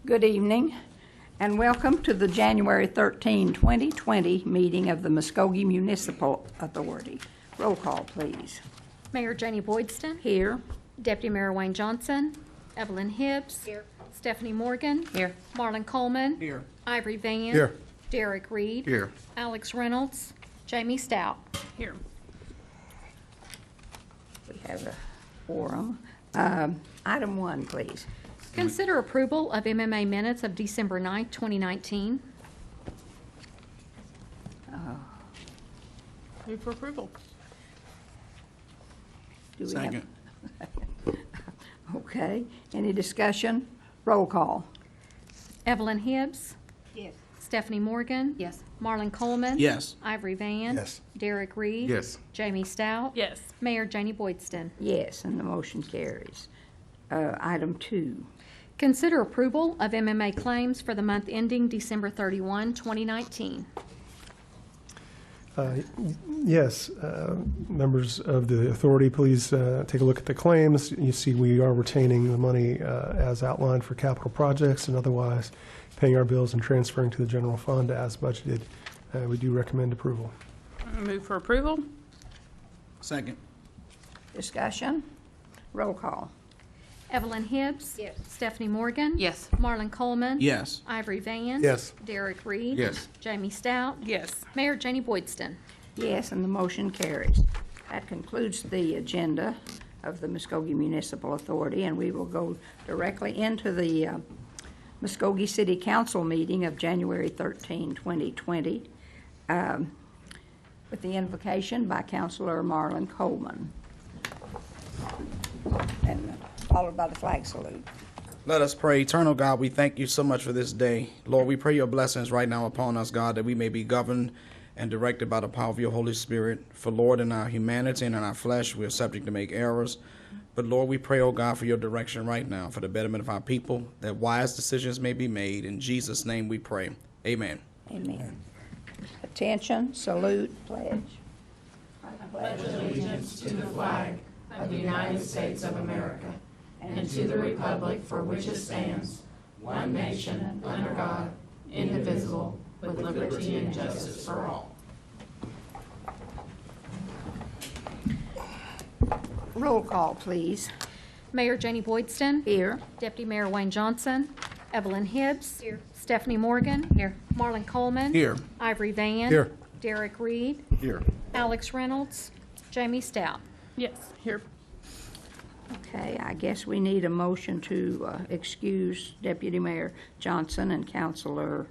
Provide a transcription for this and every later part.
Good evening, and welcome to the January 13, 2020 meeting of the Muskogee Municipal Authority. Roll call, please. Mayor Janie Boydston. Here. Deputy Mayor Wayne Johnson. Evelyn Hibbs. Here. Stephanie Morgan. Here. Marlon Coleman. Here. Ivory Van. Here. Derek Reed. Here. Alex Reynolds. Jamie Stout. Here. We have a quorum. Item 1, please. Consider approval of MMA minutes of December 9th, 2019. Move for approval. Do we Second. have- Okay. Any discussion? Roll call. Evelyn Hibbs. Yes. Stephanie Morgan. Yes. Marlon Coleman. Yes. Ivory Van. Yes. Derek Reed. Yes. Jamie Stout. Yes. Mayor Janie Boydston. Yes, and the motion carries. Item 2. Consider approval of MMA claims for the month ending December 31, 2019. Yes, members of the authority, please take a look at the claims. You see we are retaining the money as outlined for capital projects and otherwise paying our bills and transferring to the general fund as budgeted. We do recommend approval. Move for approval. Second. Discussion? Roll call. Evelyn Hibbs. Yes. Stephanie Morgan. Yes. Marlon Coleman. Yes. Ivory Van. Yes. Derek Reed. Yes. Jamie Stout. Yes. Mayor Janie Boydston. Yes, and the motion carries. That concludes the agenda of the Muskogee Municipal Authority, and we will go directly into the Muskogee City Council meeting of January 13, 2020, with the invocation by Councilor Marlon Coleman, and followed by the flag salute. Let us pray. Eternal God, we thank you so much for this day. Lord, we pray your blessings right now upon us, God, that we may be governed and directed by the power of your Holy Spirit. For, Lord, in our humanity and in our flesh, we are subject to make errors. But, Lord, we pray, oh God, for your direction right now, for the betterment of our people, that wise decisions may be made. In Jesus' name we pray. Amen. Amen. Attention, salute, pledge. Allegiance to the flag of the United States of America and to the republic for which it stands, one nation, under God, indivisible, with liberty and justice for all. Roll call, please. Mayor Janie Boydston. Here. Deputy Mayor Wayne Johnson. Evelyn Hibbs. Here. Stephanie Morgan. Here. Marlon Coleman. Here. Ivory Van. Here. Derek Reed. Here. Alex Reynolds. Jamie Stout. Yes. Here. Okay, I guess we need a motion to excuse Deputy Mayor Johnson and Councilor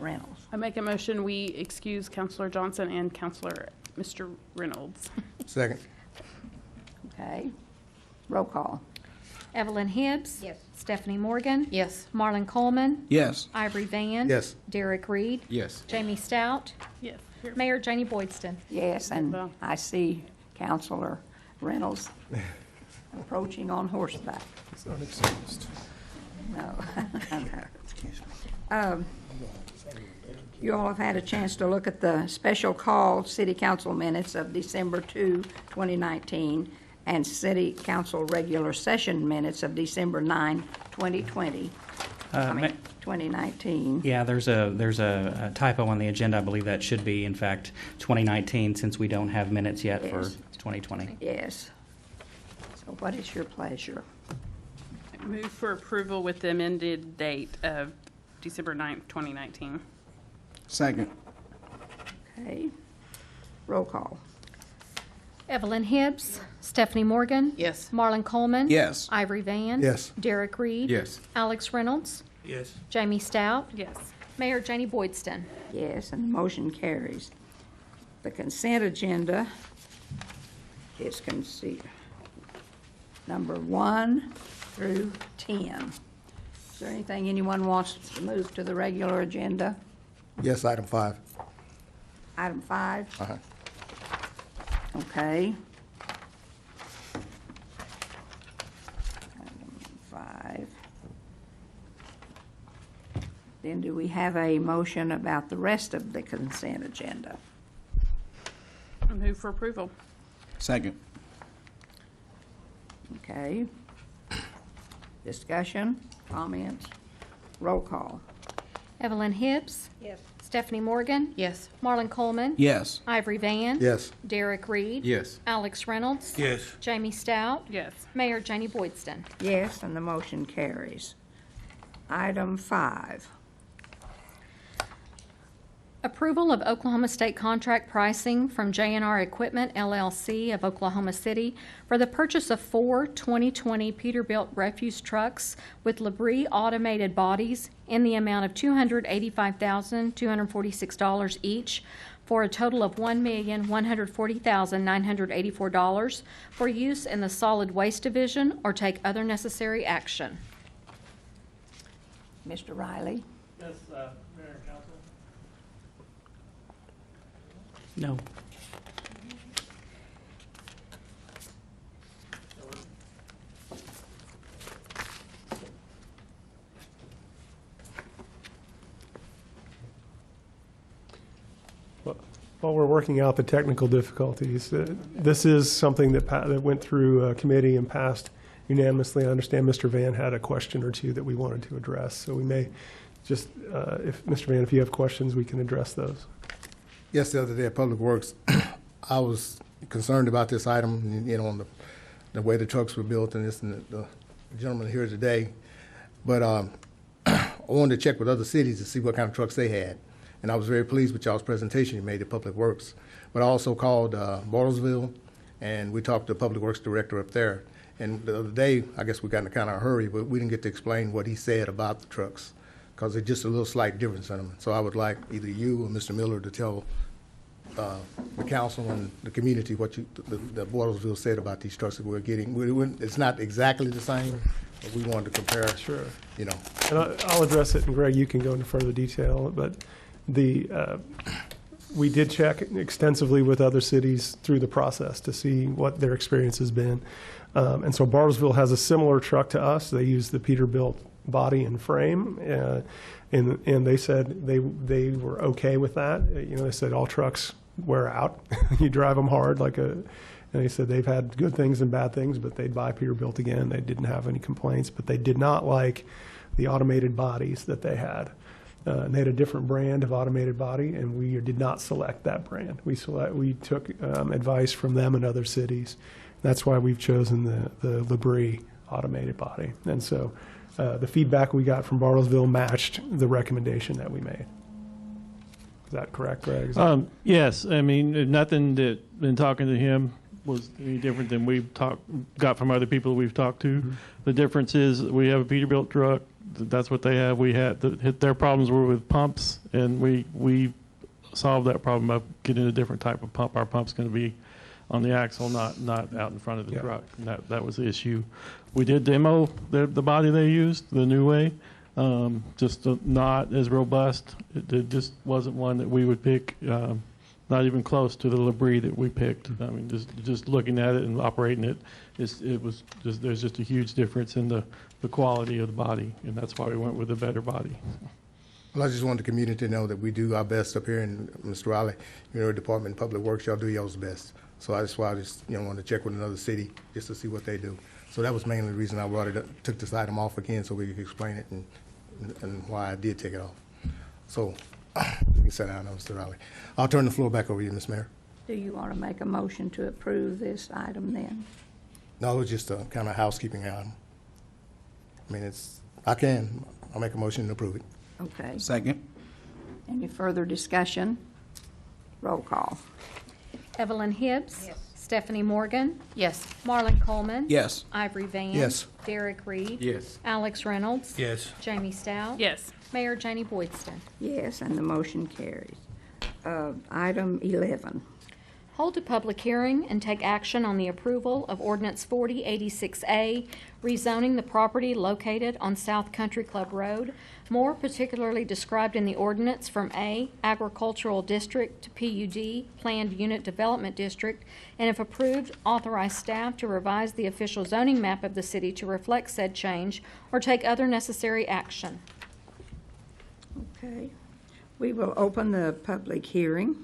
Reynolds. I make a motion we excuse Councilor Johnson and Councilor Mr. Reynolds. Second. Okay, roll call. Evelyn Hibbs. Yes. Stephanie Morgan. Yes. Marlon Coleman. Yes. Ivory Van. Yes. Derek Reed. Yes. Jamie Stout. Yes. Here. Mayor Janie Boydston. Yes, and Well. I see Councilor Reynolds approaching on horseback. It's unexcused. No. You all have had a chance to look at the special call City Council minutes of December 2, 2019, and City Council regular session minutes of December 9, 2020. 2019. Yeah, there's a typo on the agenda. I believe that should be, in fact, 2019, since we don't have minutes yet for Yes. 2020. Yes. So what is your pleasure? Move for approval with the amended date of December 9th, 2019. Second. Okay. Roll call. Evelyn Hibbs. Stephanie Morgan. Yes. Marlon Coleman. Yes. Ivory Van. Yes. Derek Reed. Yes. Alex Reynolds. Yes. Jamie Stout. Yes. Mayor Janie Boydston. Yes, and the motion carries. The consent agenda is number 1 through 10. Is there anything anyone wants to move to the regular agenda? Yes, item 5. Item 5? Uh-huh. Okay. Item 5. Then do we have a motion about the rest of the consent agenda? Move for approval. Second. Okay. Discussion, comments, roll call. Evelyn Hibbs. Yes. Stephanie Morgan. Yes. Marlon Coleman. Yes. Ivory Van. Yes. Derek Reed. Yes. Alex Reynolds. Yes. Jamie Stout. Yes. Mayor Janie Boydston. Yes, and the motion carries. Item 5. Approval of Oklahoma State contract pricing from J&R Equipment LLC of Oklahoma City for the purchase of 4 2020 Peterbilt refuse trucks with Labrie automated bodies in the amount of $285,246 each for a total of $1,140,984 for use in the solid waste division or take other necessary action. Mr. Riley? Yes, Mayor and Council. No. While we're working out the technical difficulties, this is something that went through committee and passed unanimously. I understand Mr. Van had a question or two that we wanted to address, so we may just, if Mr. Van, if you have questions, we can address those. Yes, the other day at Public Works, I was concerned about this item, you know, on the way the trucks were built and this, and the gentleman here today. But I wanted to check with other cities to see what kind of trucks they had. And I was very pleased with y'all's presentation you made at Public Works. But I also called Bartlesville, and we talked to the Public Works director up there. And the other day, I guess we got in a kind of a hurry, but we didn't get to explain what he said about the trucks, because there's just a little slight difference in them. So I would like either you or Mr. Miller to tell the council and the community what the Bartlesville said about these trucks that we're getting. It's not exactly the same, but we wanted to compare. Sure. You know. And I'll address it, and Greg, you can go into further detail, but we did check extensively with other cities through the process to see what their experience has been. And so Bartlesville has a similar truck to us. They use the Peterbilt body and frame, and they said they were okay with that. You know, they said all trucks wear out. You drive them hard and they said they've had good things and bad things, but they'd buy Peterbilt again. They didn't have any complaints, but they did not like the automated bodies that they had. And they had a different brand of automated body, and we did not select that brand. We took advice from them and other cities. That's why we've chosen the Labrie automated body. And so the feedback we got from Bartlesville matched the recommendation that we made. Is that correct, Greg? Yes, I mean, nothing that, in talking to him, was any different than we've got from other people we've talked to. Mm-hmm. The difference is we have a Peterbilt truck. That's what they have. We had their problems were with pumps, and we solved that problem by getting a different type of pump. Our pump's going to be on the axle, not out in front of the truck. And that was the issue. We did demo the body they used, the new way, just not as robust. It just wasn't one that we would pick, not even close to the Labrie that we picked. I mean, just looking at it and operating it, there's just a huge difference in the quality of the body, and that's why we went with a better body. Well, I just want the community to know that we do our best up here, and Mr. Riley, Department of Public Works, y'all do y'all's best. So that's why I just wanted to check with another city just to see what they do. So that was mainly the reason I brought it up, took this item off again so we could explain it and why I did take it off. So you can sit down now, Mr. Riley. I'll turn the floor back over to you, Ms. Mayor. Do you want to make a motion to approve this item then? No, it was just a kind of housekeeping item. I mean, I'll make a motion to approve it. Okay. Second. Any further discussion? Roll call. Evelyn Hibbs. Yes. Stephanie Morgan. Yes. Marlon Coleman. Yes. Ivory Van. Yes. Derek Reed. Yes. Alex Reynolds. Yes. Jamie Stout. Yes. Mayor Janie Boydston. Yes, and the motion carries. Item 11. Hold a public hearing and take action on the approval of Ordinance 4086A, rezoning the property located on South Country Club Road, more particularly described in the ordinance from A, Agricultural District, to PUD, Planned Unit Development District, and if approved, authorize staff to revise the official zoning map of the city to reflect said change or take other necessary action. Okay. We will open the public hearing.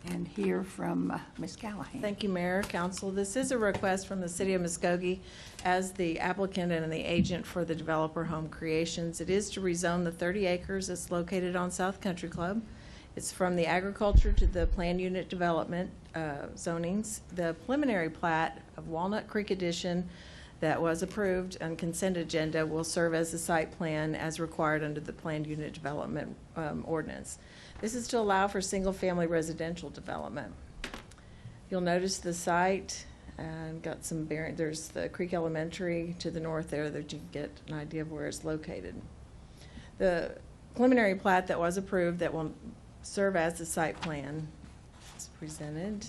and hear from Ms. Callahan. Thank you, Mayor, Council. This is a request from the City of Muskogee as the applicant and the agent for the developer Home Creations. It is to rezone the 30 acres that's located on South Country Club. It's from the agriculture to the planned unit development zonings. The preliminary plat of Walnut Creek Edition that was approved on consent agenda will serve as the site plan as required under the planned unit development ordinance. This is to allow for single-family residential development. You'll notice the site got some bearing. There's the Creek Elementary to the north there that you get an idea of where it's located. The preliminary plat that was approved that will serve as the site plan is presented.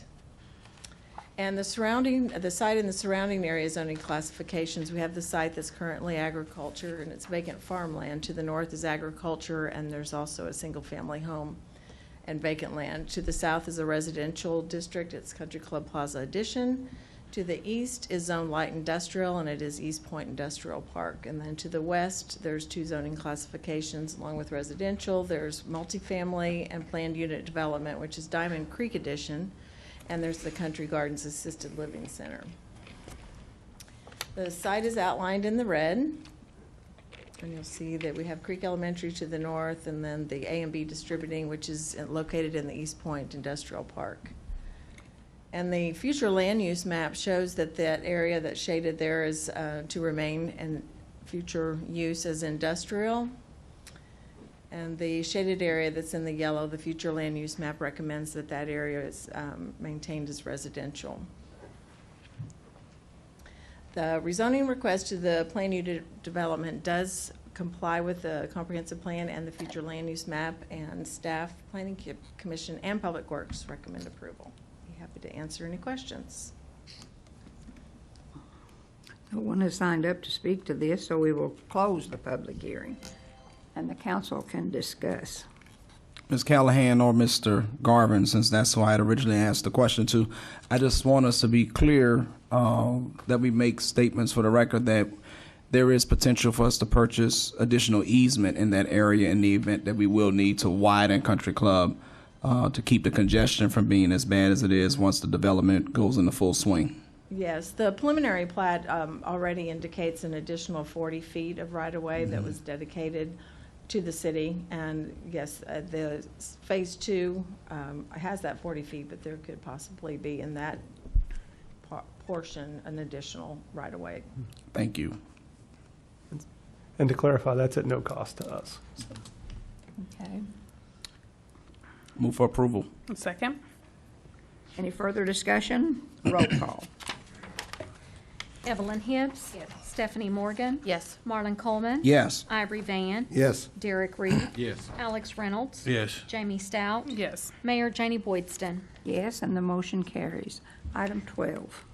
And the site and the surrounding area zoning classifications, we have the site that's currently agriculture and it's vacant farmland. To the north is agriculture and there's also a single-family home and vacant land. To the south is a residential district, it's Country Club Plaza Edition. To the east is zone light industrial and it is East Point Industrial Park. And then to the west, there's 2 zoning classifications along with residential. There's multifamily and planned unit development, which is Diamond Creek Edition. And there's the Country Gardens Assisted Living Center. The site is outlined in the red. And you'll see that we have Creek Elementary to the north and then the A&B Distributing, which is located in the East Point Industrial Park. And the future land use map shows that that area that's shaded there is to remain in future use as industrial. And the shaded area that's in the yellow, the future land use map recommends that that area is maintained as residential. The rezoning request to the plan unit development does comply with the comprehensive plan and the future land use map, and staff, planning commission, and public works recommend approval. Be happy to answer any questions. No one has signed up to speak to this, so we will close the public hearing and the council can discuss. Ms. Callahan or Mr. Garvin, since that's who I had originally asked the question to, I just want us to be clear that we make statements for the record that there is potential for us to purchase additional easement in that area in the event that we will need to widen Country Club to keep the congestion from being as bad as it is once the development goes into full swing. Yes, the preliminary plat already indicates an additional 40 feet of right-of-way that was dedicated to the city, and yes, the phase 2 has that 40 feet, but there could possibly be in that portion an additional right-of-way. Thank you. And to clarify, that's at no cost to us. Okay. Move for approval. Second? Any further discussion? Roll call. Evelyn Hibbs. Yes. Stephanie Morgan. Yes. Marlon Coleman. Yes. Ivory Van. Yes. Derek Reed. Yes. Alex Reynolds. Yes. Jamie Stout. Yes. Mayor Janie Boydston. Yes, and the motion carries. Item 12.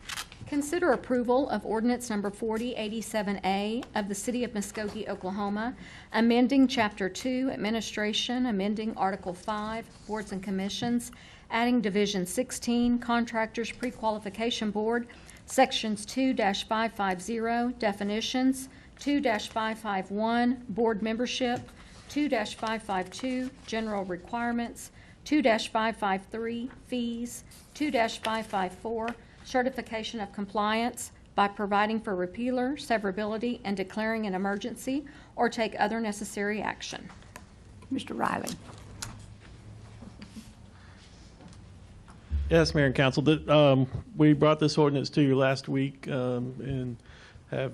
Consider approval of ordinance number 4087A of the City of Muskogee, Oklahoma, amending Chapter 2, Administration, amending Article 5, Boards and Commissions, adding Division 16, Contractors Pre-Qualification Board, Sections 2-550, Definitions, 2-551, Board Membership, 2-552, General Requirements, 2-553, Fees, 2-554, Certification of Compliance, by providing for repealer, severability, and declaring an emergency, or take other necessary action. Mr. Riley. Yes, Mayor and Council. We brought this ordinance to you last week and have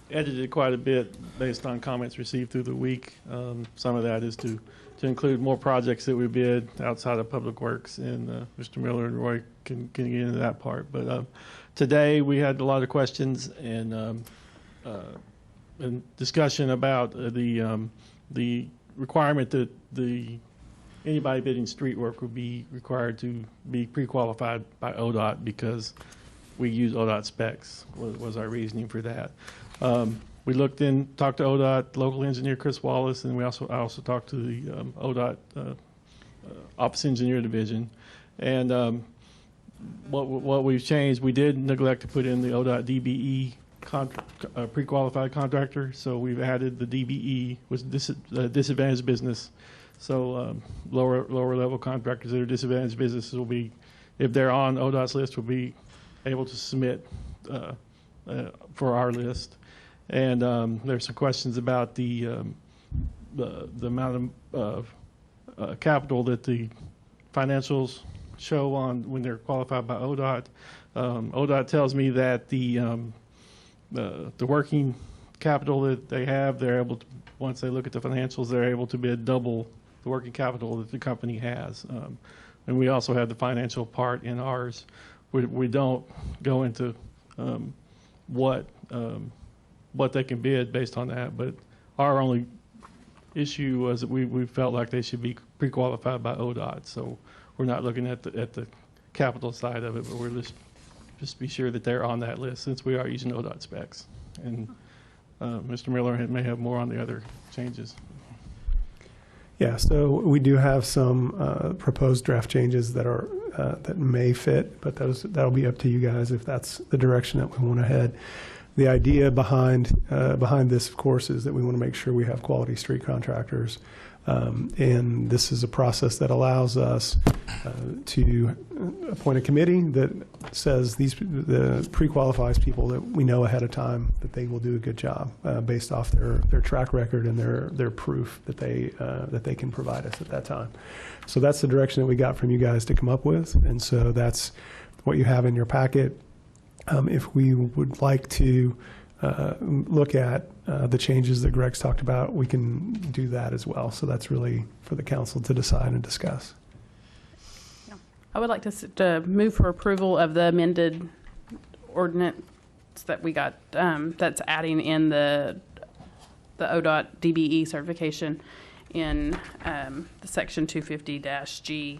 edited it quite a bit based on comments received through the week. Some of that is to include more projects that we bid outside of Public Works, and Mr. Miller and Roy can get into that part. But today we had a lot of questions and discussion about the requirement that anybody bidding street work would be required to be pre-qualified by ODOT because we use ODOT specs was our reasoning for that. We talked to ODOT, local engineer Chris Wallace, and I also talked to the ODOT Office Engineer Division. And what we've changed, we did neglect to put in the ODOT DBE pre-qualified contractor, so we've added the DBE, was disadvantaged business. So lower level contractors that are disadvantaged businesses will be, if they're on ODOT's list, will be able to submit for our list. And there's some questions about the amount of capital that the financials show on when they're qualified by ODOT. ODOT tells me that the working capital that they have, they're able to, once they look at the financials, they're able to bid double the working capital that the company has. And we also have the financial part in ours. We don't go into what they can bid based on that, but our only issue was that we felt like they should be pre-qualified by ODOT. So we're not looking at the capital side of it, but we're just be sure that they're on that list since we are using ODOT specs. And Mr. Miller may have more on the other changes. Yeah, so we do have some proposed draft changes that are that may fit, but that'll be up to you guys if that's the direction that we want to head. The idea behind this, of course, is that we want to make sure we have quality street contractors, and this is a process that allows us to appoint a committee that says the pre-qualifies people that we know ahead of time that they will do a good job based off their track record and their proof that they can provide us at that time. So that's the direction that we got from you guys to come up with, and so that's what you have in your packet. If we would like to look at the changes that Greg's talked about, we can do that as well. So that's really for the council to decide and discuss. I would like to move for approval of the amended ordinance that we got, that's adding in the ODOT DBE certification in the section 250-G.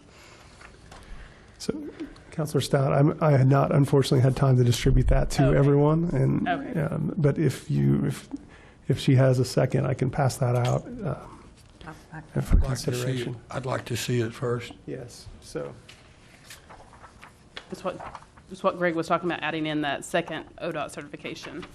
So, Councilor Stout, I had not unfortunately had time to distribute that to everyone, and Okay. but if she has a second, I can pass that out for consideration. I'd like to see it first. Yes. So. It's what Greg was talking about, adding in that second ODOT certification.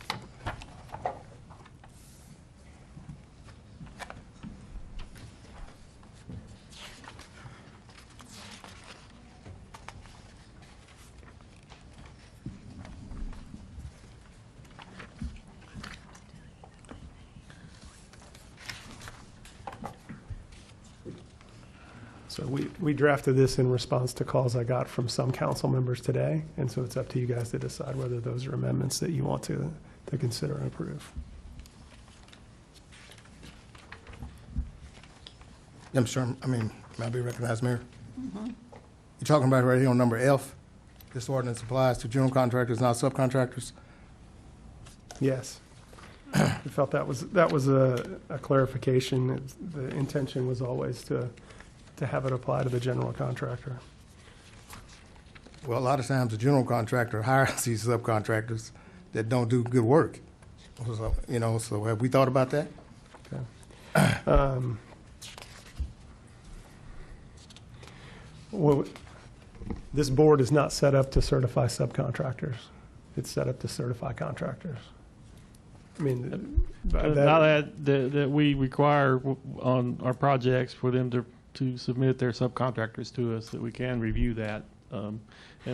So we drafted this in response to calls I got from some council members today, and so it's up to you guys to decide whether those are amendments that you want to consider and approve. Yeah, sure. May I be recognized, Mayor? You're talking about right here on number F. This ordinance applies to general contractors, not subcontractors. Yes. I felt that was a clarification. The intention was always to have it apply to the general contractor. Well, a lot of times the general contractor hires these subcontractors that don't do good work. So have we thought about that? Okay. Well, this board is not set up to certify subcontractors. It's set up to certify contractors. Now that we require on our projects for them to submit their subcontractors to us, that we can review that. And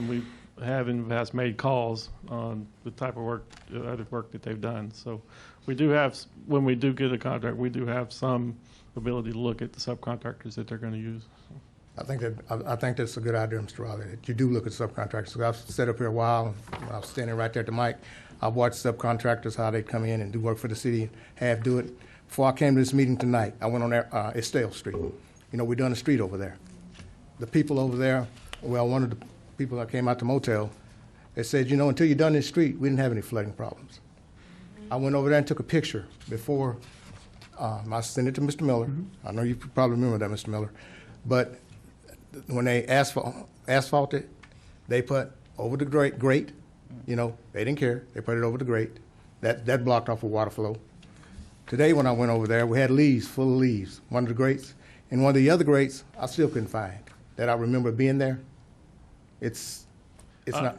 we have in the past made calls on the type of work, other work that they've done. So we do have, when we do get a contract, we do have some ability to look at the subcontractors that they're going to use. I think that's a good idea, Mr. Riley, that you do look at subcontractors. I've sat up here a while, I was standing right there at the mic. I've watched subcontractors, how they come in and do work for the city, have do it. Before I came to this meeting tonight, I went on Estelle Street. We're doing a street over there. The people over there, well, one of the people that came out to motel, they said, until you're done this street, we didn't have any flooding problems. I went over there and took a picture before, I sent it to Mr. Miller. I know you probably remember that, Mr. Miller. But when they asphalted, they put over the grate, they didn't care. They put it over the grate. That blocked off the water flow. Today when I went over there, we had leaves, full of leaves, one of the grates. And one of the other grates, I still couldn't find that I remember being there. It's not.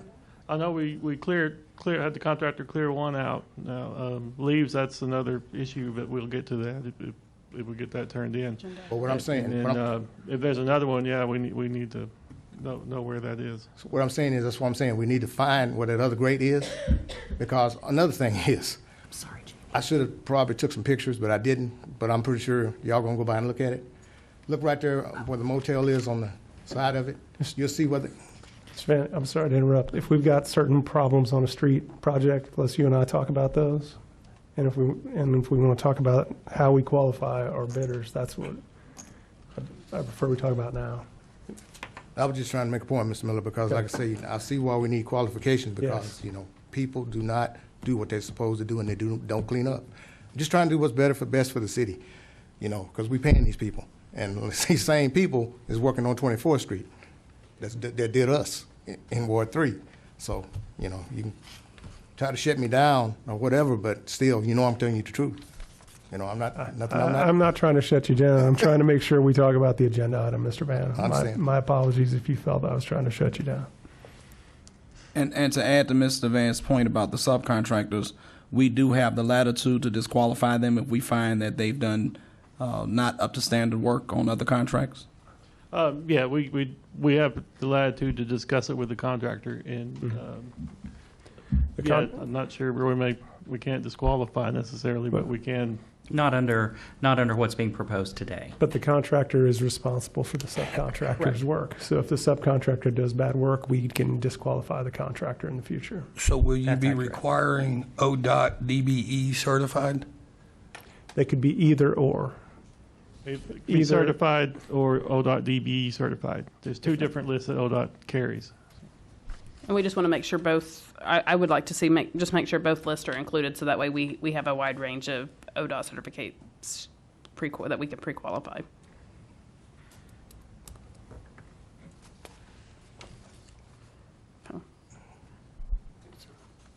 I know we had the contractor clear one out. Now, leaves, that's another issue, but we'll get to that. if we get that turned in. But what I'm saying, And then, if there's another one, yeah, we need to know where that is. what I'm saying is, that's what I'm saying, we need to find what that other grade is, because another thing is, I should have probably took some pictures, but I didn't, but I'm pretty sure y'all gonna go by and look at it. Look right there where the motel is on the side of it. You'll see whether, Mr. Van, I'm sorry to interrupt. If we've got certain problems on a street project, let's you and I talk about those. And if we want to talk about how we qualify our bidders, that's what I prefer we talk about now. I was just trying to make a point, Mr. Miller, because like I say, I see why we need qualifications, because, Yes. you know, people do not do what they're supposed to do, and they don't clean up. I'm just trying to do what's best for the city, you know, because we paying these people. And these same people is working on 24th Street. That did us in Ward 3. So, you know, you can try to shut me down or whatever, but still, you know I'm telling you the truth. You know, I'm not trying to shut you down. I'm trying to make sure we talk about the agenda item, Mr. Van. I understand. My apologies if you felt I was trying to shut you down. And to add to Mr. Van's point about the subcontractors, we do have the latitude to disqualify them if we find that they've done not up to standard work on other contracts. Yeah, we have the latitude to discuss it with the contractor, and I'm not sure where we can't disqualify necessarily, but we can. Not under what's being proposed today. But the contractor is responsible for the subcontractor's work. So if the subcontractor does bad work, we can disqualify the contractor in the future. So will you That's be accurate. requiring ODOT DBE certified? They could be either or. Be Either- certified or ODOT DBE certified. There's two different lists that ODOT carries. And we just want to make sure both, I would like to see, just make sure both lists are included, so that way we have a wide range of ODOT certificates that we can pre-qualify.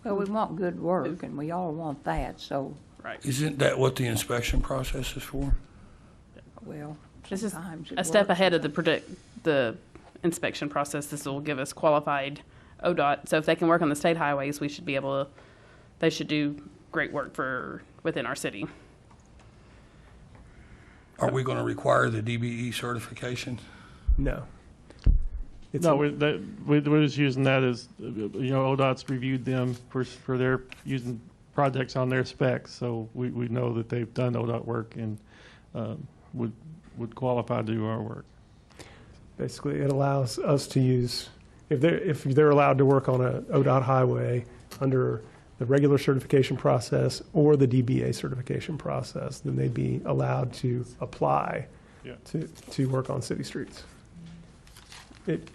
Well, we want good work, and we all want that, so, Right. Isn't that what the inspection process is for? well, This is sometimes it a step works. ahead of the inspection process. This will give us qualified ODOT. So if they can work on the state highways, we should be able to, they should do great work within our city. Are we going to require the DBE certification? No. It's No, we're just using that as, ODOT's reviewed them for their using projects on their specs, so we know that they've done ODOT work and would qualify to do our work. Basically, it allows us to use, if they're allowed to work on a ODOT highway under the regular certification process or the DBA certification process, then they'd be allowed to apply Yeah. to work on city streets.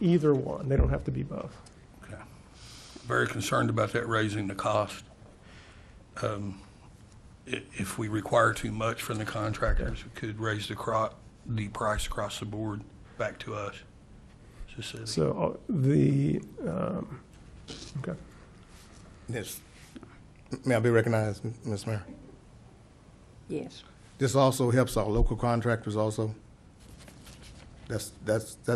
Either one, they don't have to be both. Okay. Very concerned about that raising the cost. If we require too much from the contractors, it could raise the price across the board back to us as a city. So okay. yes. May I be recognized, Ms. Mayor? Yes. This also helps our local contractors also. That's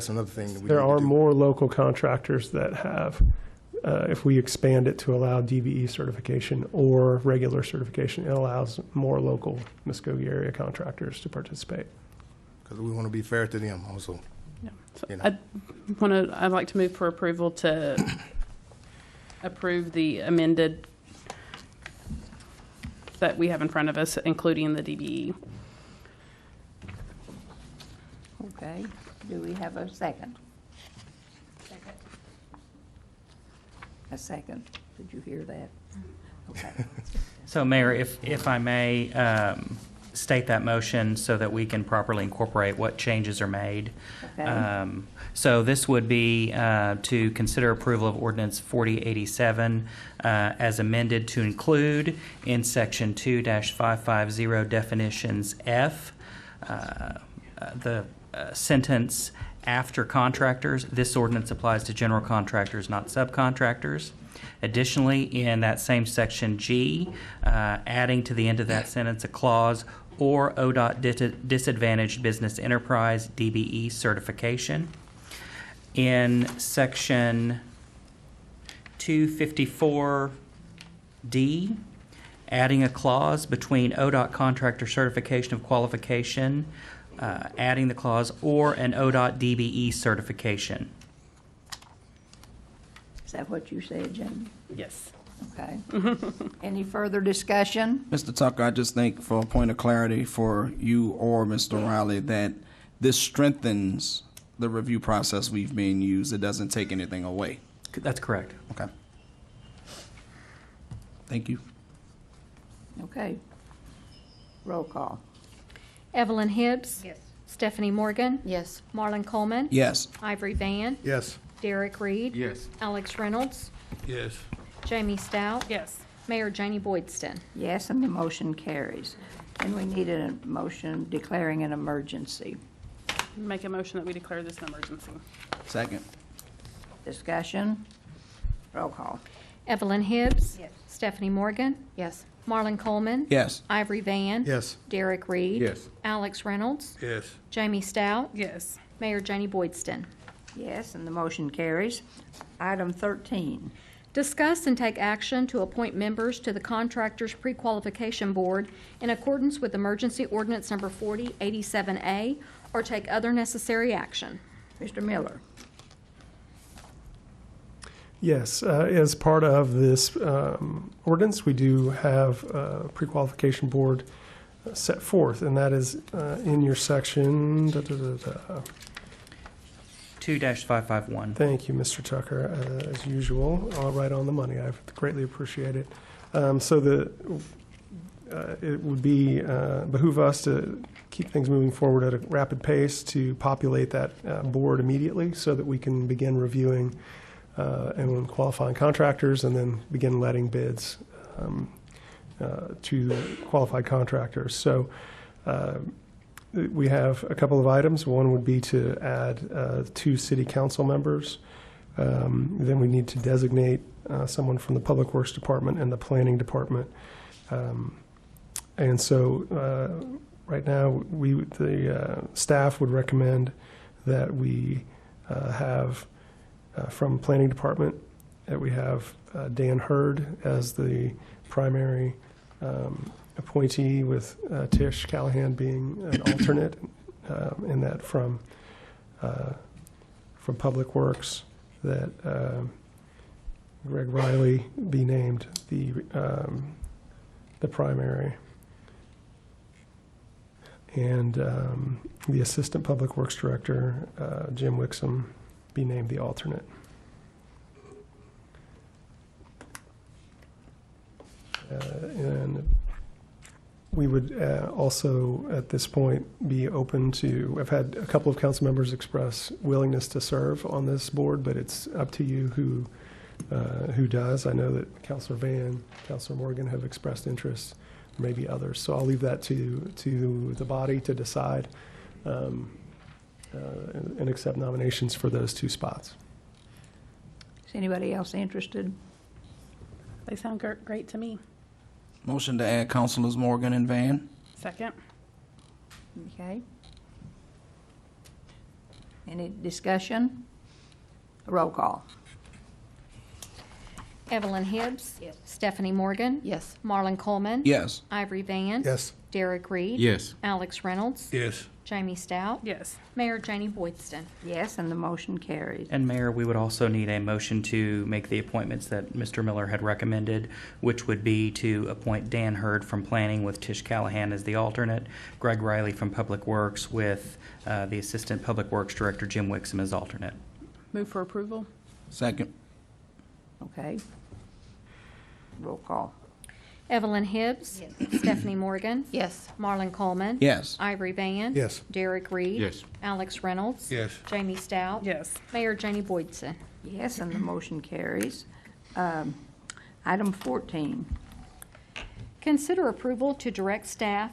another thing that we There need to are do. more local contractors that have, if we expand it to allow DVE certification or regular certification, it allows more local Muskogee area contractors to participate. Because we want to be fair to them also. Yeah. So You know. I'd like to move for approval to approve the amended that we have in front of us, including the DBE. Okay. Do we have a second? A second. Did you hear that? Okay. So, Mayor, if I may state that motion so that we can properly incorporate what changes are made. Okay. So this would be to consider approval of Ordinance 4087 as amended to include in Section 2-550 definitions F, the sentence after contractors. This ordinance applies to general contractors, not subcontractors. Additionally, in that same section G, adding to the end of that sentence a clause or ODOT disadvantaged business enterprise DBE certification. In section 254D, adding a clause between ODOT contractor certification of qualification, adding the clause, or an ODOT DBE certification. Is that what you said, Jim? Yes. Okay. Any further discussion? Mr. Tucker, I just think for a point of clarity for you or Mr. Riley that this strengthens the review process we've been used. It doesn't take anything away. That's correct. Okay. Thank you. Okay. Roll call. Evelyn Hibbs. Yes. Stephanie Morgan. Yes. Marlon Coleman. Yes. Ivory Van. Yes. Derek Reed. Yes. Alex Reynolds. Yes. Jamie Stout. Yes. Mayor Janie Boydston. Yes, and the motion carries. And we need a motion declaring an emergency. Make a motion that we declare this an emergency. Second. Discussion? Roll call. Evelyn Hibbs. Yes. Stephanie Morgan. Yes. Marlon Coleman. Yes. Ivory Van. Yes. Derek Reed. Yes. Alex Reynolds. Yes. Jamie Stout. Yes. Mayor Janie Boydston. Yes, and the motion carries. Item 13. Discuss and take action to appoint members to the Contractors Pre-Qualification Board in accordance with Emergency Ordinance Number 4087A, or take other necessary action. Mr. Miller. Yes, as part of this ordinance, we do have a pre-qualification board set forth, and that is in your section. 2-551. Thank you, Mr. Tucker, as usual, all right on the money. I greatly appreciate it. So it would behoove us to keep things moving forward at a rapid pace to populate that board immediately so that we can begin reviewing and qualifying contractors and then begin letting bids to qualified contractors. So we have a couple of items. One would be to add 2 city council members. Then we need to designate someone from the Public Works Department and the Planning Department. And so right now, the staff would recommend that we have from Planning Department that we have Dan Hurd as the primary appointee, with Tish Callahan being an alternate, and that from Public Works that Greg Riley be named the primary, and the Assistant Public Works Director, Jim Wixom, be named the alternate. And we would also, at this point, be open to, I've had a couple of council members express willingness to serve on this board, but it's up to you who does. I know that Councilor Van, Councilor Morgan have expressed interest, maybe others. So I'll leave that to the body to decide and accept nominations for those 2 spots. Is anybody else interested? They sound great to me. Motion to add Councilors Morgan and Van. Second. Okay. Any discussion? Roll call. Evelyn Hibbs. Yes. Stephanie Morgan. Yes. Marlon Coleman. Yes. Ivory Van. Yes. Derek Reed. Yes. Alex Reynolds. Yes. Jamie Stout. Yes. Mayor Janie Boydston. Yes, and the motion carries. And Mayor, we would also need a motion to make the appointments that Mr. Miller had recommended, which would be to appoint Dan Hurd from Planning with Tish Callahan as the alternate, Greg Riley from Public Works with the Assistant Public Works Director, Jim Wixom, as alternate. Move for approval. Second. Okay. Roll call. Evelyn Hibbs. Stephanie Morgan. Yes. Marlon Coleman. Yes. Ivory Van. Yes. Derek Reed. Yes. Alex Reynolds. Yes. Jamie Stout. Yes. Mayor Janie Boydston. Yes, and the motion carries. Item 14. Consider approval to direct staff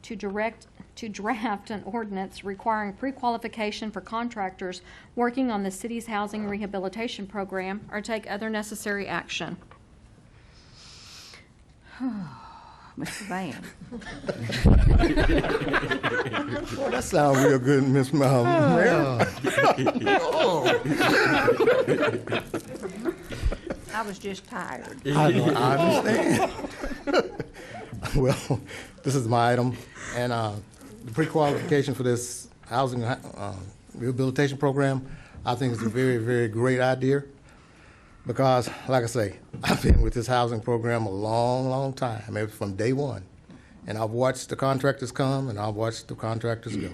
to draft an ordinance requiring pre-qualification for contractors working on the city's housing rehabilitation program, or take other necessary action. Mr. Van. Boy, that sounds real good, Miss Mayor. I was just tired. I understand. Well, this is my item, and the pre-qualification for this housing rehabilitation program, I think is a very, very great idea, because, like I say, I've been with this housing program a long, long time, maybe from day one, and I've watched the contractors come, and I've watched the contractors go.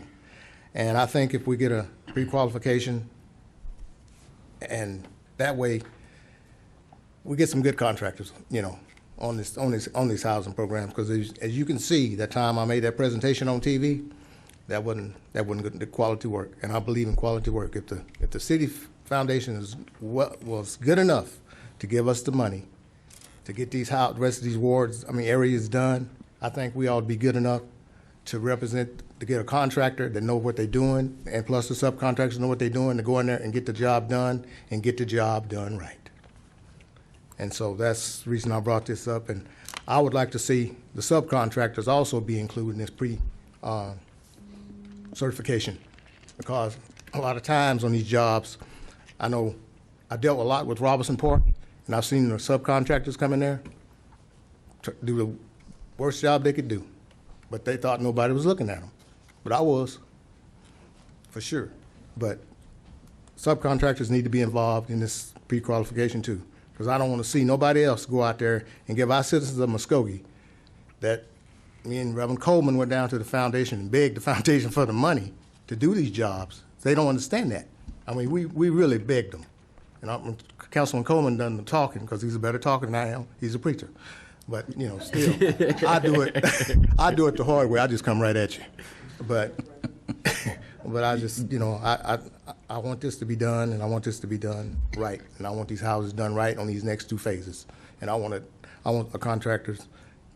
And I think if we get a pre-qualification, and that way, we get some good contractors, you know, on these housing programs. Because as you can see, that time I made that presentation on TV, that wasn't good, the quality work. And I believe in quality work. If the city foundation was good enough to give us the money to get the rest of these areas done, I think we ought to be good enough to represent, to get a contractor that know what they're doing, and plus the subcontractors know what they're doing, to go in there and get the job done, and get the job done right. And so that's the reason I brought this up. And I would like to see the subcontractors also be included in this certification, because a lot of times on these jobs, I know I dealt a lot with Robinson Park, and I've seen the subcontractors come in there to do the worst job they could do, but they thought nobody was looking at them. But I was, for sure. But subcontractors need to be involved in this pre-qualification too, because I don't want to see nobody else go out there and give our citizens of Muskogee that me and Reverend Coleman went down to the foundation and begged the foundation for the money to do these jobs. They don't understand that. I mean, we really begged them. And Councilman Coleman done the talking, because he's a better talker than I am. He's a preacher. But, you know, still, I do it the hard way. I just come right at you. But I just, you know, I want this to be done, and I want this to be done right. And I want these houses done right on these next two phases. And I want a contractors,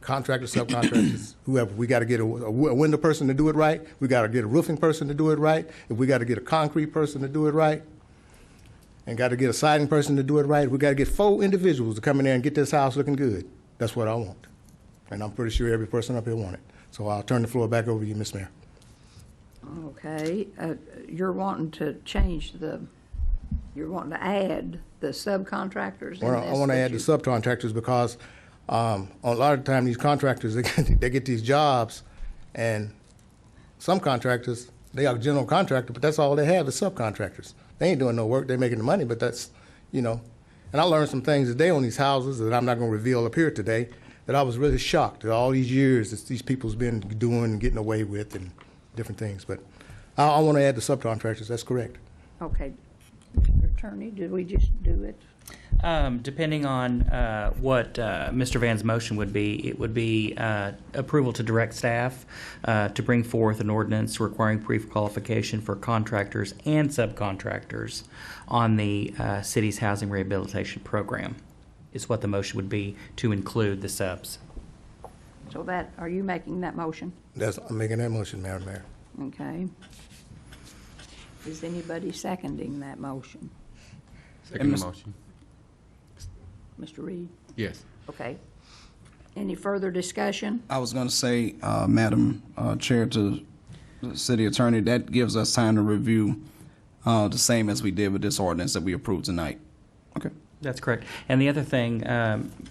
subcontractors, whoever. We got to get a window person to do it right. We got to get a roofing person to do it right. If we got to get a concrete person to do it right, and got to get a siding person to do it right, we got to get 4 individuals to come in there and get this house looking good. That's what I want. And I'm pretty sure every person up here want it. So I'll turn the floor back over to you, Ms. Mayor. Okay, you're wanting to you're wanting to add the subcontractors in Well, this? I want to add the subcontractors, because a lot of the time these contractors, they get these jobs, and some contractors, they are general contractor, but that's all they have is subcontractors. They ain't doing no work, they're making the money, but that's, you know. And I learned some things today on these houses that I'm not going to reveal up here today, that I was really shocked at all these years that these people's been doing and getting away with and different things. But I want to add the subcontractors, that's correct. Okay. Mr. Attorney, did we just do it? Depending on what Mr. Van's motion would be, it would be approval to direct staff to bring forth an ordinance requiring pre-qualification for contractors and subcontractors on the city's housing rehabilitation program, is what the motion would be, to include the subs. So are you making that motion? I'm making that motion, Madam Mayor. Okay. Is anybody seconding that motion? Second the motion. Mr. Reed? Yes. Okay. Any further discussion? I was going to say, Madam Chair, to the City Attorney, that gives us time to review the same as we did with this ordinance that we approved tonight. Okay. That's correct. And the other thing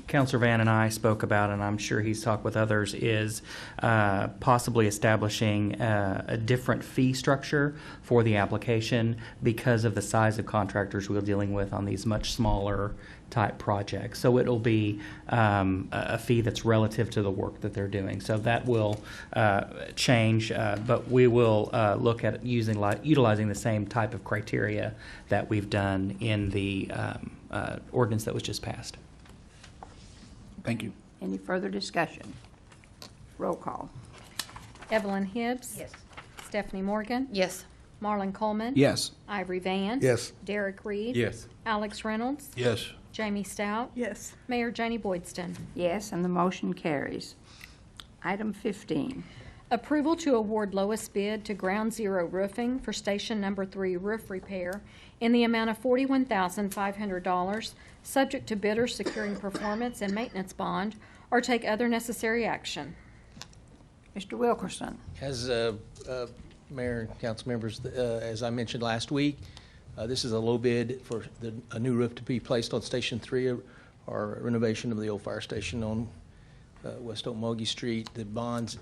Councilor Van and I spoke about, and I'm sure he's talked with others, is possibly establishing a different fee structure for the application because of the size of contractors we're dealing with on these much smaller type projects. So it'll be a fee that's relative to the work that they're doing. So that will change, but we will look at utilizing the same type of criteria that we've done in the ordinance that was just passed. Thank you. Any further discussion? Roll call. Evelyn Hibbs. Yes. Stephanie Morgan. Yes. Marlon Coleman. Yes. Ivory Van. Yes. Derek Reed. Yes. Alex Reynolds. Yes. Jamie Stout. Yes. Mayor Janie Boydston. Yes, and the motion carries. Item 15. Approval to award lowest bid to Ground Zero Roofing for Station Number 3 roof repair in the amount of $41,500, subject to bidder securing performance and maintenance bond, or take other necessary action. Mr. Wilkerson. As Mayor and council members, as I mentioned last week, this is a low bid for a new roof to be placed on Station 3, or renovation of the old fire station on West Okmulgee Street. The bonds,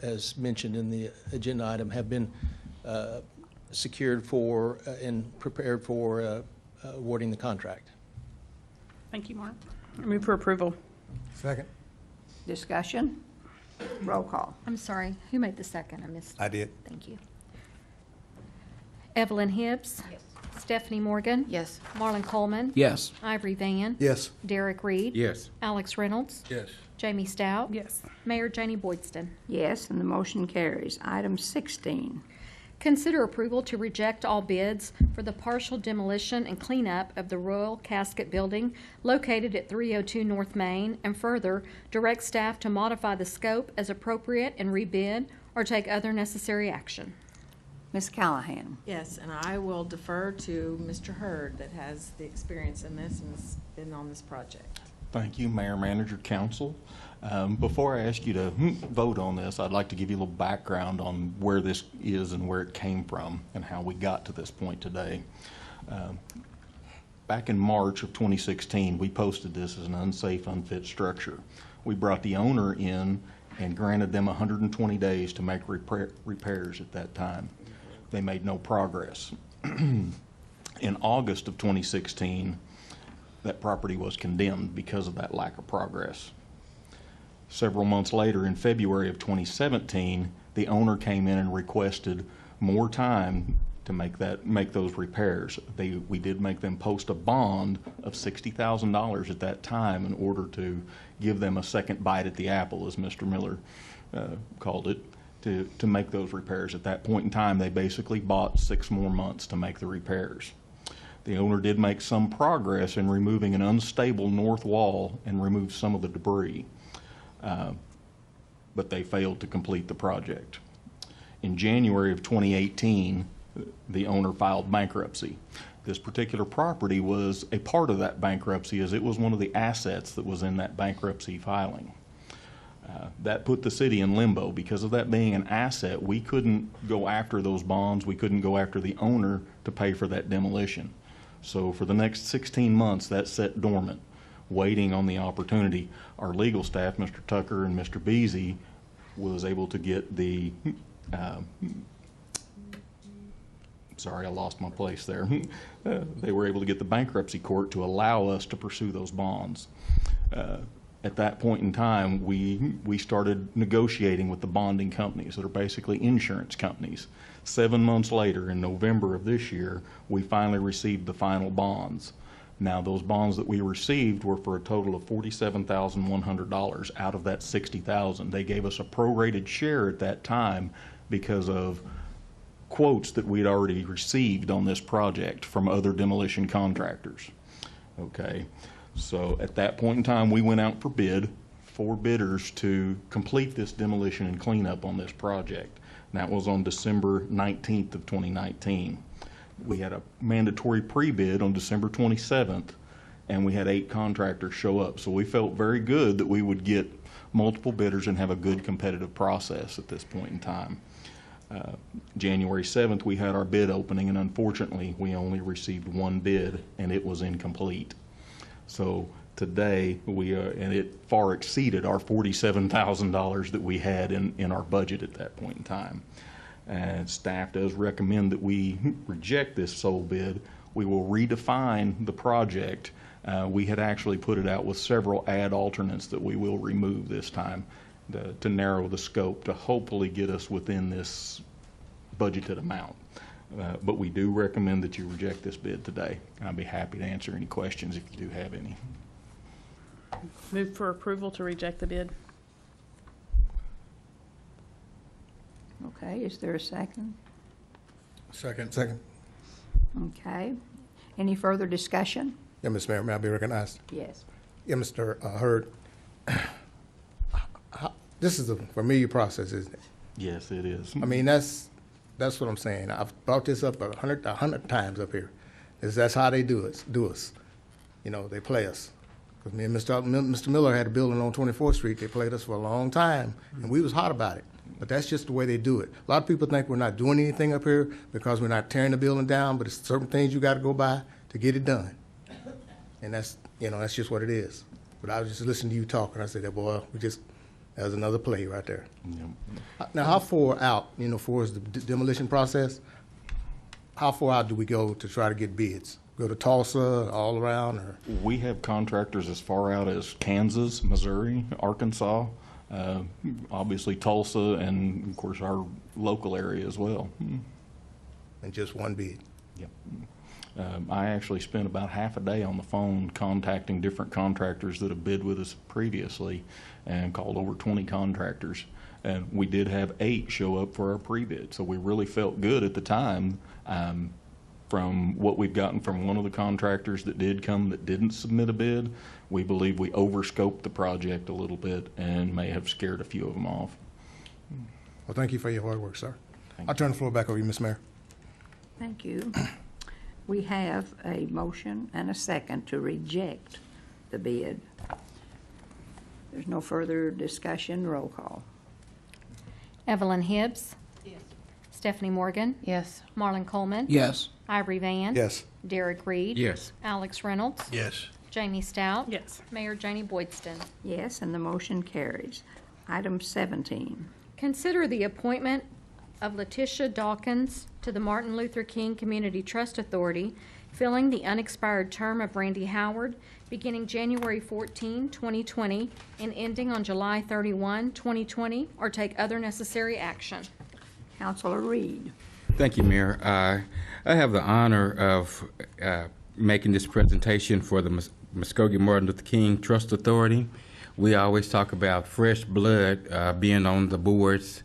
as mentioned in the agenda item, have been secured for and prepared for awarding the contract. Thank you, Mark. I move for approval. Second. Discussion? Roll call. I'm sorry, who made the second? I missed. I did. Thank you. Evelyn Hibbs. Yes. Stephanie Morgan. Yes. Marlon Coleman. Yes. Ivory Van. Yes. Derek Reed. Yes. Alex Reynolds. Yes. Jamie Stout. Yes. Mayor Janie Boydston. Yes, and the motion carries. Item 16. Consider approval to reject all bids for the partial demolition and cleanup of the Royal Casket Building located at 302 North Main, and further direct staff to modify the scope as appropriate and rebid or take other necessary action. Ms. Callahan. Yes, and I will defer to Mr. Hurd that has the experience in this and has been on this project. Thank you, Mayor, Manager, Council. Before I ask you to vote on this, I'd like to give you a little background on where this is and where it came from and how we got to this point today. Back in March of 2016, we posted this as an unsafe, unfit structure. We brought the owner in and granted them 120 days to make repairs at that time. They made no progress. In August of 2016, that property was condemned because of that lack of progress. Several months later, in February of 2017, the owner came in and requested more time to make those repairs. We did make them post a bond of $60,000 at that time in order to give them a second bite at the apple, as Mr. Miller called it, to make those repairs. At that point in time, they basically bought 6 more months to make the repairs. The owner did make some progress in removing an unstable north wall and remove some of the debris, but they failed to complete the project. In January of 2018, the owner filed bankruptcy. This particular property was a part of that bankruptcy, as it was one of the assets that was in that bankruptcy filing. That put the city in limbo. Because of that being an asset, we couldn't go after those bonds. We couldn't go after the owner to pay for that demolition. So for the next 16 months, that sat dormant, waiting on the opportunity. Our legal staff, Mr. Tucker and Mr. Beasy, was able to get the, sorry, I lost my place there. They were able to get the bankruptcy court to allow us to pursue those bonds. At that point in time, we started negotiating with the bonding companies that are basically insurance companies. 7 months later, in November of this year, we finally received the final bonds. Now, those bonds that we received were for a total of $47,100 out of that $60,000. They gave us a prorated share at that time because of quotes that we'd already received on this project from other demolition contractors. Okay, so at that point in time, we went out for bid, 4 bidders to complete this demolition and cleanup on this project. And that was on December 19th of 2019. We had a mandatory pre-bid on December 27th, and we had 8 contractors show up. So we felt very good that we would get multiple bidders and have a good competitive process at this point in time. January 7th, we had our bid opening, and unfortunately, we only received 1 bid, and it was incomplete. So today, and it far exceeded our $47,000 that we had in our budget at that point in time. And staff does recommend that we reject this sole bid. We will redefine the project. We had actually put it out with several ad alternates that we will remove this time to narrow the scope to hopefully get us within this budgeted amount. But we do recommend that you reject this bid today. I'd be happy to answer any questions if you do have any. Move for approval to reject the bid. Okay, is there a second? Second. Okay. Any further discussion? Yeah, Mr. Mayor, may I be recognized? Yes. Yeah, Mr. Hurd. This is a familiar process, isn't it? Yes, it is. I mean, that's what I'm saying. I've brought this up 100 times up here. That's how they do us. You know, they play us. Because me and Mr. Miller had a building on 24th Street. They played us for a long time, and we was hot about it. But that's just the way they do it. A lot of people think we're not doing anything up here because we're not tearing the building down, but it's certain things you got to go by to get it done. And that's just what it is. But I was just listening to you talk, and I said, boy, that was another play right there. Yep. Now, how far out, for the demolition process, how far out do we go to try to get bids? Go to Tulsa, all around, or? We have contractors as far out as Kansas, Missouri, Arkansas, obviously Tulsa, and of course our local area as well. And just one bid? Yep. I actually spent about half a day on the phone contacting different contractors that have bid with us previously and called over 20 contractors. And we did have 8 show up for our pre-bid. So we really felt good at the time from what we've gotten from one of the contractors that did come that didn't submit a bid. We believe we overscoped the project a little bit and may have scared a few of them off. Well, thank you for your hard work, sir. I'll turn the floor back over to you, Ms. Mayor. Thank you. We have a motion and a second to reject the bid. There's no further discussion. Roll call. Evelyn Hibbs. Yes. Stephanie Morgan. Yes. Marlon Coleman. Yes. Ivory Van. Yes. Derek Reed. Yes. Alex Reynolds. Yes. Jamie Stout. Yes. Mayor Janie Boydston. Yes, and the motion carries. Item 17. Consider the appointment of Letitia Dawkins to the Martin Luther King Community Trust Authority, filling the unexpired term of Randy Howard, beginning January 14, 2020, and ending on July 31, 2020, or take other necessary action. Councilor Reed. Thank you, Mayor. I have the honor of making this presentation for the Muskogee Martin Luther King Trust Authority. We always talk about fresh blood being on the boards.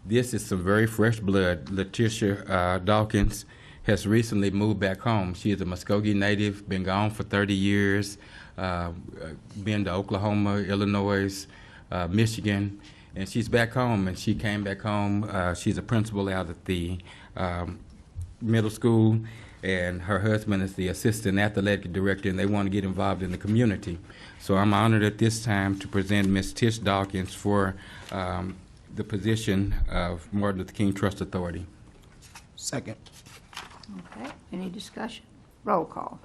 This is some very fresh blood. Letitia Dawkins has recently moved back home. She is a Muskogee native, been gone for 30 years, been to Oklahoma, Illinois, Michigan, and she's back home, and she came back home. She's a principal out at the middle school, and her husband is the assistant athletic director, and they want to get involved in the community. So I'm honored at this time to present Ms. Tish Dawkins for the position of Martin Luther King Trust Authority. Second. Okay, any discussion? Roll call.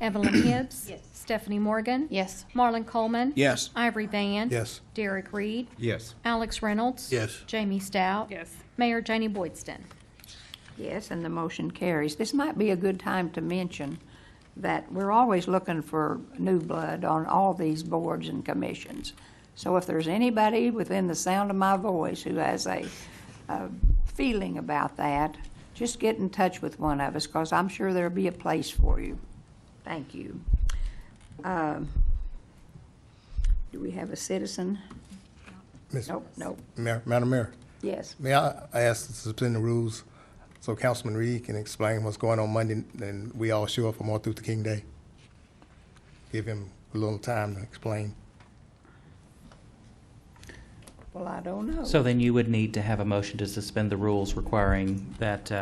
Evelyn Hibbs. Yes. Stephanie Morgan. Yes. Marlon Coleman. Yes. Ivory Van. Yes. Derek Reed. Yes. Alex Reynolds. Yes. Jamie Stout. Yes. Mayor Janie Boydston. Yes, and the motion carries. This might be a good time to mention that we're always looking for new blood on all these boards and commissions. So if there's anybody within the sound of my voice who has a feeling about that, just get in touch with one of us, because I'm sure there'll be a place for you. Thank you. Do we have a citizen? Ms. Nope. Madam Mayor, Yes. may I ask to suspend the rules so Councilman Reed can explain what's going on Monday, and we all show up for Martin Luther King Day? Give him a little time to explain. Well, I don't know. So then you would need to have a motion to suspend the rules requiring that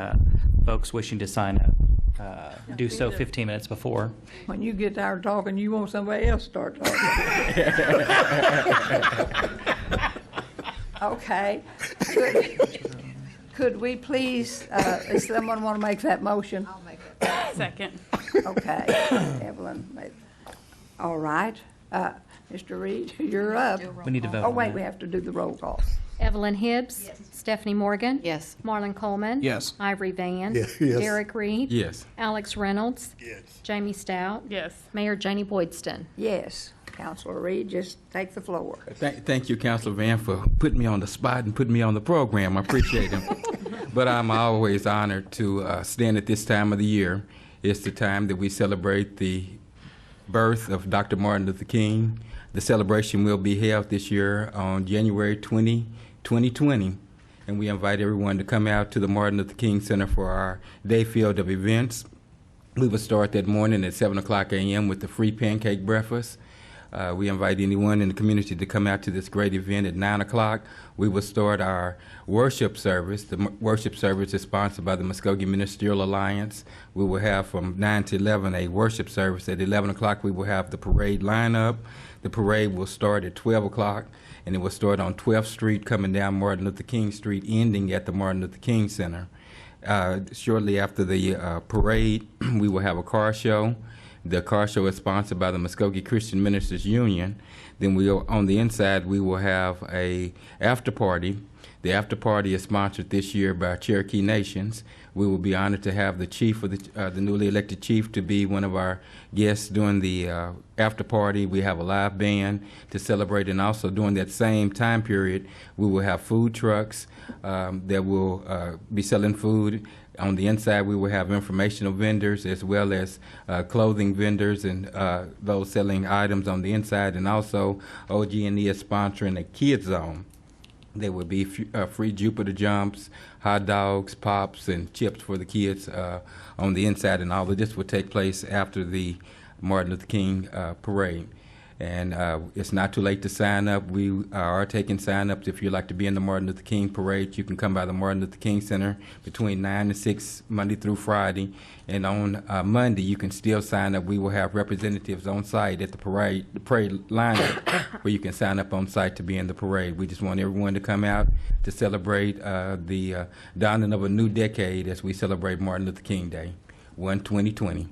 folks wishing to sign up do so 15 minutes before. When you get tired talking, you want somebody else to start talking. Okay. Could we please, does someone want to make that motion? I'll make it. Second. Okay, Evelyn made. All right. Mr. Reed, you're up. We need to vote Oh, on wait, that. we have to do the roll call. Evelyn Hibbs. Yes. Stephanie Morgan. Yes. Marlon Coleman. Yes. Ivory Van. Yes. Derek Reed. Yes. Alex Reynolds. Yes. Jamie Stout. Yes. Mayor Janie Boydston. Yes. Councilor Reed, just take the floor. Thank you, Councilor Van, for putting me on the spot and putting me on the program. I appreciate it. But I'm always honored to stand at this time of the year. It's the time that we celebrate the birth of Dr. Martin Luther King. The celebration will be held this year on January 20, 2020. And we invite everyone to come out to the Martin Luther King Center for our day filled of events. We will start that morning at 7 o'clock a.m. with the free pancake breakfast. We invite anyone in the community to come out to this great event at 9 o'clock. We will start our worship service. The worship service is sponsored by the Muskogee Ministerial Alliance. We will have from 9 to 11 a worship service. At 11 o'clock, we will have the parade lineup. The parade will start at 12 o'clock, and it will start on 12th Street, coming down Martin Luther King Street, ending at the Martin Luther King Center. Shortly after the parade, we will have a car show. The car show is sponsored by the Muskogee Christian Ministers Union. Then on the inside, we will have a after party. The after party is sponsored this year by Cherokee Nations. We will be honored to have the chief of the newly elected chief to be one of our guests during the after party. We have a live band to celebrate, and also during that same time period, we will have food trucks that will be selling food. On the inside, we will have informational vendors as well as clothing vendors and those selling items on the inside, and also OG&E is sponsoring a kids zone. There will be free Jupiter jumps, hot dogs, pops, and chips for the kids on the inside, and all of this will take place after the Martin Luther King parade. And it's not too late to sign up. We are taking sign-ups. If you'd like to be in the Martin Luther King parade, you can come by the Martin Luther King Center between 9 and 6, Monday through Friday. And on Monday, you can still sign up. We will have representatives on site at the parade lineup where you can sign up on site to be in the parade. We just want everyone to come out to celebrate the dawning of a new decade as we celebrate Martin Luther King Day, 2020.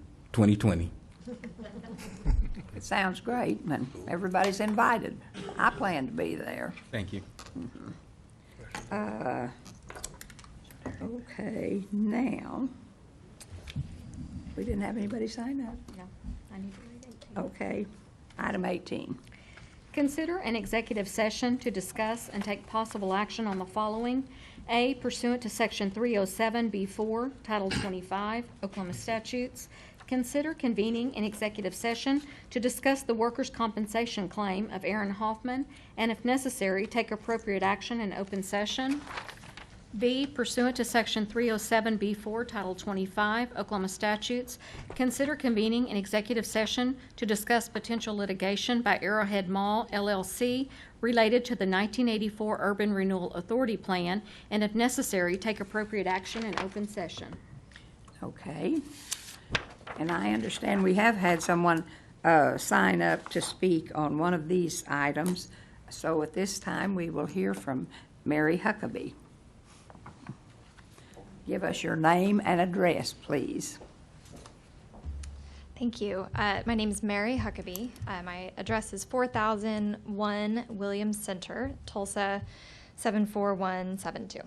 It sounds great, and everybody's invited. I plan to be there. Thank you. Okay, now, we didn't have anybody sign up. No, I need to read 18. Okay, item 18. Consider an executive session to discuss and take possible action on the following. A, pursuant to Section 307B4, Title 25, Oklahoma statutes, consider convening an executive session to discuss the workers' compensation claim of Aaron Hoffman, and if necessary, take appropriate action in open session. B, pursuant to Section 307B4, Title 25, Oklahoma statutes, consider convening an executive session to discuss potential litigation by Arrowhead Mall, LLC, related to the 1984 Urban Renewal Authority Plan, and if necessary, take appropriate action in open session. Okay. And I understand we have had someone sign up to speak on one of these items. So at this time, we will hear from Mary Huckabee. Give us your name and address, please. Thank you. My name is Mary Huckabee. My address is 4001 Williams Center, Tulsa 74172.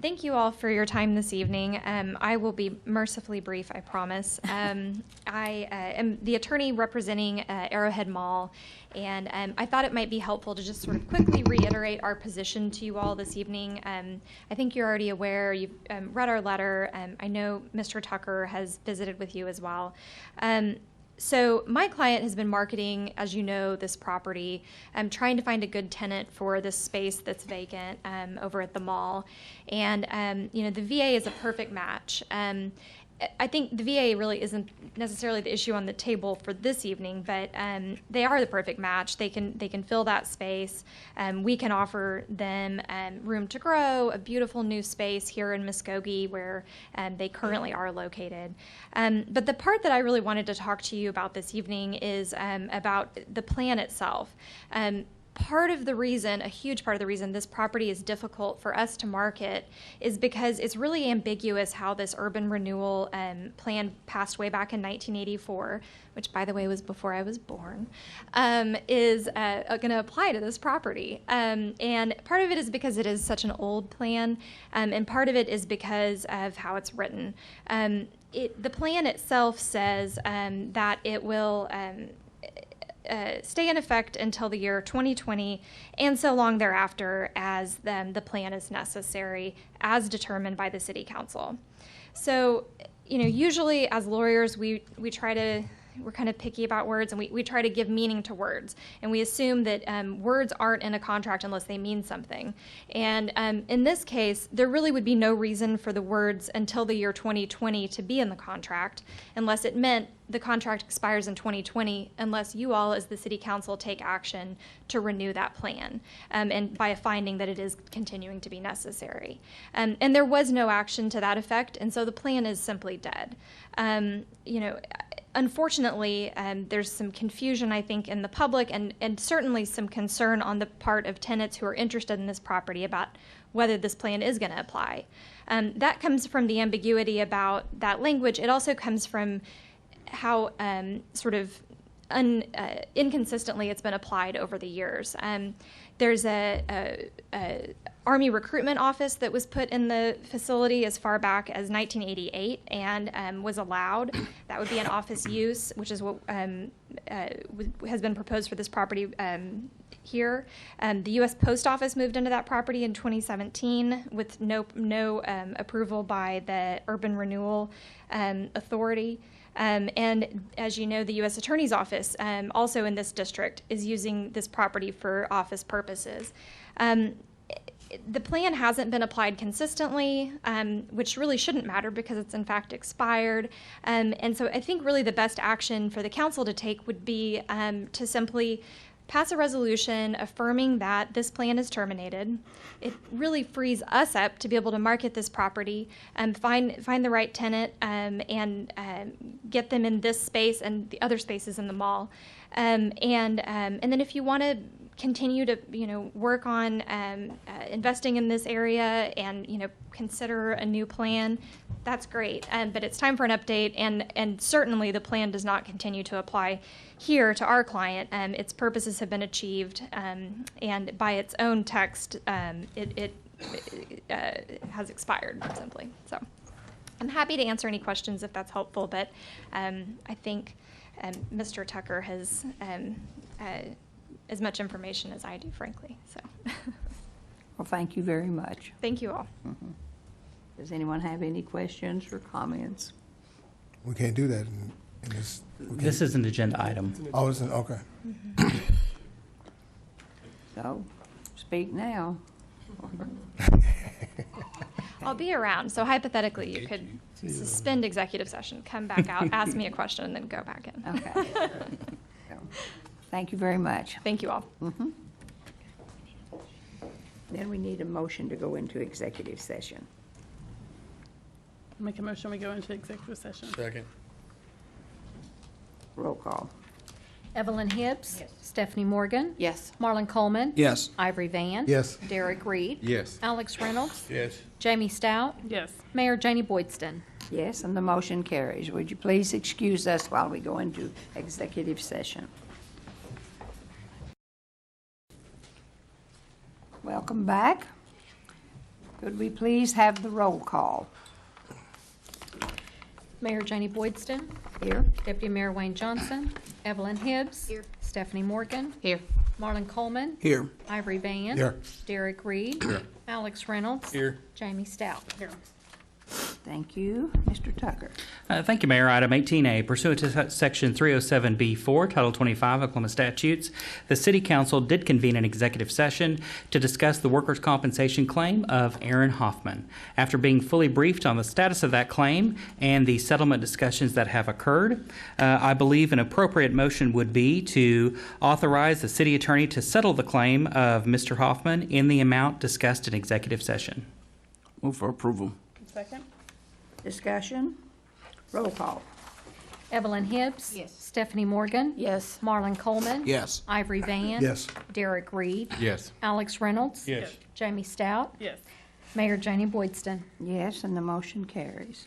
Thank you all for your time this evening. I will be mercifully brief, I promise. I am the attorney representing Arrowhead Mall, and I thought it might be helpful to just sort of quickly reiterate our position to you all this evening. I think you're already aware, you've read our letter. I know Mr. Tucker has visited with you as well. So my client has been marketing, as you know, this property, trying to find a good tenant for this space that's vacant over at the mall. And, you know, the VA is a perfect match. I think the VA really isn't necessarily the issue on the table for this evening, but they are the perfect match. They can fill that space. We can offer them room to grow, a beautiful new space here in Muskogee where they currently are located. But the part that I really wanted to talk to you about this evening is about the plan itself. Part of the reason, a huge part of the reason this property is difficult for us to market is because it's really ambiguous how this urban renewal plan passed way back in 1984, which by the way was before I was born, is going to apply to this property. And part of it is because it is such an old plan, and part of it is because of how it's written. The plan itself says that it will stay in effect until the year 2020 and so long thereafter as the plan is necessary as determined by the City Council. So, you know, usually as lawyers we try to, we're kind of picky about words, and we try to give meaning to words. And we assume that words aren't in a contract unless they mean something. And in this case, there really would be no reason for the words until the year 2020 to be in the contract unless it meant the contract expires in 2020 unless you all as the City Council take action to renew that plan and by a finding that it is continuing to be necessary. And there was no action to that effect, and so the plan is simply dead. You know, unfortunately, there's some confusion, I think, in the public and certainly some concern on the part of tenants who are interested in this property about whether this plan is going to apply. That comes from the ambiguity about that language. It also comes from how sort of inconsistently it's been applied over the years. There's a Army recruitment office that was put in the facility as far back as 1988 and was allowed. That would be an office use, which is what has been proposed for this property here. The U.S. Post Office moved into that property in 2017 with no approval by the Urban Renewal Authority. And as you know, the U.S. Attorney's Office, also in this district, is using this property for office purposes. The plan hasn't been applied consistently, which really shouldn't matter because it's in fact expired. And so I think really the best action for the council to take would be to simply pass a resolution affirming that this plan is terminated. It really frees us up to be able to market this property and find the right tenant and get them in this space and the other spaces in the mall. And then if you want to continue to work on investing in this area and consider a new plan, that's great. But it's time for an update, and certainly the plan does not continue to apply here to our client. Its purposes have been achieved, and by its own text, it has expired simply. So I'm happy to answer any questions if that's helpful, but I think Mr. Tucker has as much information as I do, frankly. So, Well, thank you very much. thank you all. Does anyone have any questions or comments? We can't do that in this. This is an agenda item. Oh, it's okay. So, speak now. I'll be around, so hypothetically, you could suspend executive session, come back out, ask me a question, and then go back in. Okay. So, thank you very much. Thank you all. Then we need a motion to go into executive session. Make a motion, we go into executive session. Second. Roll call. Evelyn Hibbs. Stephanie Morgan. Yes. Marlon Coleman. Yes. Ivory Van. Yes. Derek Reed. Yes. Alex Reynolds. Yes. Jamie Stout. Yes. Mayor Janie Boydston. Yes, and the motion carries. Would you please excuse us while we go into executive session? Welcome back. Could we please have the roll call? Mayor Janie Boydston. Here. Deputy Mayor Wayne Johnson. Evelyn Hibbs. Here. Stephanie Morgan. Here. Marlon Coleman. Here. Ivory Van. Here. Derek Reed. Alex Reynolds. Here. Jamie Stout. Here. Thank you. Mr. Tucker. Thank you, Mayor. Item 18A, pursuant to Section 307B4, Title 25 Oklahoma statutes, the City Council did convene an executive session to discuss the workers' compensation claim of Aaron Hoffman. After being fully briefed on the status of that claim and the settlement discussions that have occurred, I believe an appropriate motion would be to authorize the city attorney to settle the claim of Mr. Hoffman in the amount discussed in executive session. Move for approval. Second? Discussion? Roll call. Evelyn Hibbs. Yes. Stephanie Morgan. Yes. Marlon Coleman. Yes. Ivory Van. Yes. Derek Reed. Yes. Alex Reynolds. Yes. Jamie Stout. Yes. Mayor Janie Boydston. Yes, and the motion carries.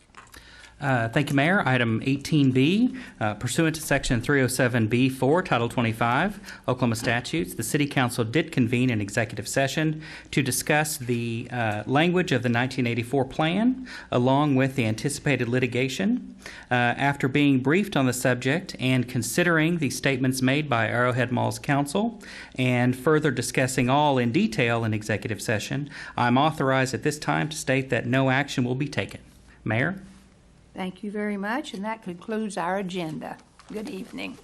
Thank you, Mayor. Item 18B, pursuant to Section 307B4, Title 25, Oklahoma statutes, the City Council did convene an executive session to discuss the language of the 1984 plan, along with the anticipated litigation. After being briefed on the subject and considering the statements made by Arrowhead Mall's counsel, and further discussing all in detail in executive session, I'm authorized at this time to state that no action will be taken. Mayor? Thank you very much, and that concludes our agenda. Good evening.